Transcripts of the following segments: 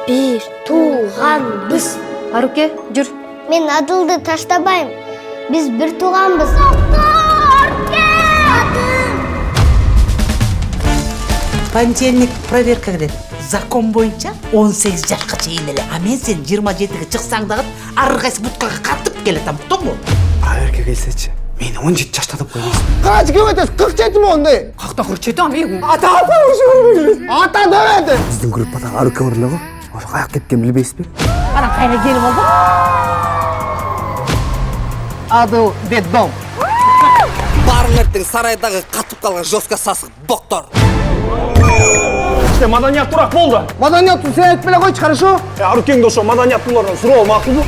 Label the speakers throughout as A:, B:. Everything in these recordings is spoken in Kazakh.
A: Bir туғанбыз.
B: Аруке, жүр.
A: Мен Адылды таштабайым. Biz bir туғанбыз.
C: Понедельник проверка кіреді. Закон бойынша 18 жашқа чейін эле. А мен сен 27-ге чыксаң дагы ар кайсы буткага катып келатам, уктуңбу?
D: Проверка келсечи. Мени 17 жашта деп койбойсуң.
E: Kaç kilometre? 47 mi onday?
D: Какта 47 амигу?
E: Ata ata Ata demedi.
D: Биздин группада Арука бар эле го. Ошо каяк кеткен билбейсизби?
C: Анан кайра келип болду.
E: Adı Beddom.
F: Баарыңердин сарайдагы катып калган жостка сасык боктор.
G: İşte madaniyat durak boldu.
E: Madaniyat sen etmele koy хорошо?
G: Arukeng doşo madaniyat bunlardan suru makul bu.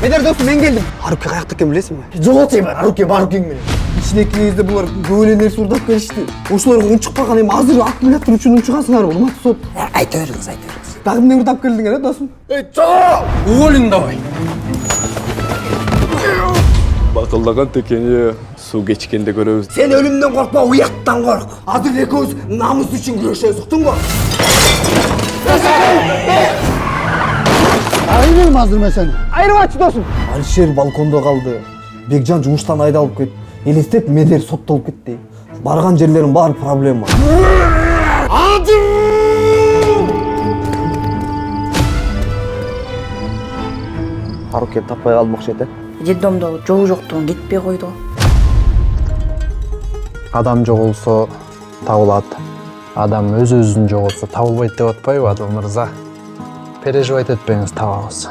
E: Beder dostum ben geldim.
D: Арука каякта экенин билесиңби?
E: Жоғалтайын бар, Арукен менен. İçindekilerinizde bunlar böyle neresi urdap gelişti. Oşular unçuk bakан hem hazır аккумулятор үчүн унчугасыңар, урматтуу сот.
D: Айта бериңиз, айта бериңиз.
E: Дагы эмне urdап келдиңер, достум?
D: Уволен давай.
G: Bakıldagan tekeni su geçkende görüyoruz.
E: Sen ölümden korkma, uyaktan kork. Hazır ekөөбүз намыс үчүн күрөшөбүз, уктуңбу? Айырым азыр мен сени. Айырбачы досум. Алишер балкондо калды. Бекжан жумуштан айдалып кетти. Элестет Медер соттолуп кетти. Барган жерлерин баары проблема.
D: Арукен таппай калмакчы эте.
B: Детдомдогу жол жоктугун кетпей койду.
H: Адам жоголсо табылат. Адам өз-өзүн жоголсо табылбайт деп атпайбы Адыл мырза? Переживать этпеңиз, табабыз.